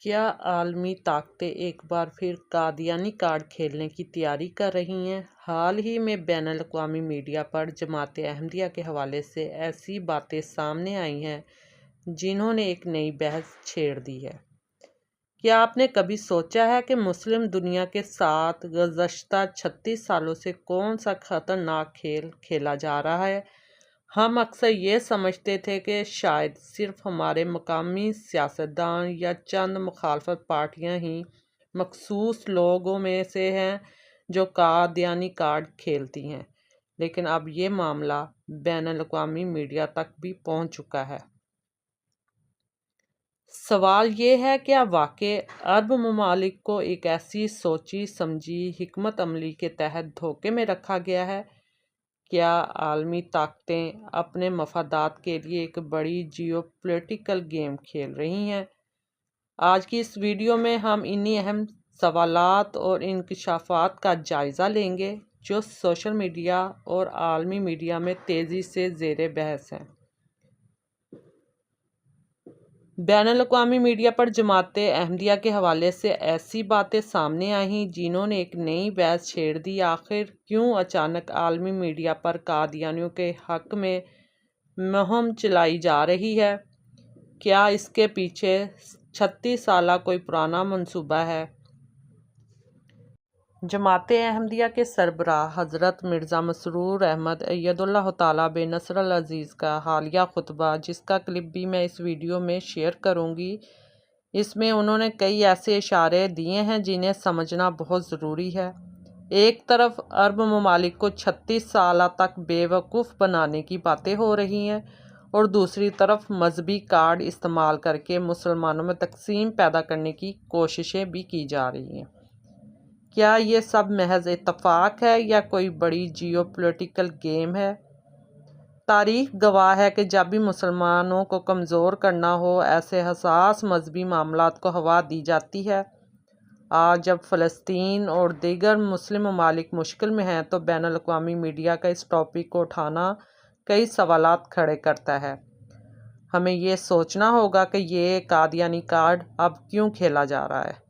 کیا عالمی طاقتیں ایک بار پھر قادیانی کارڈ کھیلنے کی تیاری کر رہی ہیں؟ حال ہی میں بین الاقوامی میڈیا پر جماعت احمدیہ کے حوالے سے ایسی باتیں سامنے آئی ہیں جنہوں نے ایک نئی بحث چھیڑ دی ہے۔ کیا آپ نے کبھی سوچا ہے کہ مسلم دنیا کے ساتھ گزشتہ 36 سالوں سے کون سا خطرناک کھیل کھیلا جا رہا ہے؟ ہم اکثر یہ سمجھتے تھے کہ شاید صرف ہمارے مقامی سیاستدان یا چند مخالفت پارٹیاں ہی مخصوص لوگوں میں سے ہیں جو قادیانی کارڈ کھیلتی ہیں، لیکن اب یہ معاملہ بین الاقوامی میڈیا تک بھی پہنچ چکا ہے۔ سوال یہ ہے، کیا واقعی عرب ممالک کو ایک ایسی سوچی سمجھی حکمت عملی کے تحت دھوکے میں رکھا گیا ہے؟ کیا عالمی طاقتیں اپنے مفادات کے لیے ایک بڑی جیو پولیٹیکل گیم کھیل رہی ہیں؟ آج کی اس ویڈیو میں ہم انہی اہم سوالات اور انکشافات کا جائزہ لیں گے جو سوشل میڈیا اور عالمی میڈیا میں تیزی سے زیر بحث ہیں۔ بین الاقوامی میڈیا پر جماعت احمدیہ کے حوالے سے ایسی باتیں سامنے آئیں جنہوں نے ایک نئی بحث چھیڑ دی۔ آخر کیوں اچانک عالمی میڈیا پر قادیانیوں کے حق میں مہم چلائی جا رہی ہے؟ کیا اس کے پیچھے 36 سالہ کوئی پرانا منصوبہ ہے؟ جماعت احمدیہ کے سربراہ حضرت مرزا مسرور احمد اید اللہ تعالیٰ بنصر العزیز کا حالیہ خطبہ، جس کا کلپ بھی میں اس ویڈیو میں شیئر کروں گی، اس میں انہوں نے کئی ایسے اشارے دیے ہیں جنہیں سمجھنا بہت ضروری ہے۔ ایک طرف عرب ممالک کو 36 سالہ تک بے وقوف بنانے کی باتیں ہو رہی ہیں اور دوسری طرف مذہبی کارڈ استعمال کر کے مسلمانوں میں تقسیم پیدا کرنے کی کوششیں بھی کی جا رہی ہیں۔ کیا یہ سب محض اتفاق ہے یا کوئی بڑی جیو پولیٹیکل گیم ہے؟ تاریخ گواہ ہے کہ جب بھی مسلمانوں کو کمزور کرنا ہو، ایسے حساس مذہبی معاملات کو ہوا دی جاتی ہے۔ آج جب فلسطین اور دیگر مسلم ممالک مشکل میں ہیں تو بین الاقوامی میڈیا کا اس ٹاپک کو اٹھانا کئی سوالات کھڑے کرتا ہے۔ ہمیں یہ سوچنا ہوگا کہ یہ قادیانی کارڈ اب کیوں کھیلا جا رہا ہے۔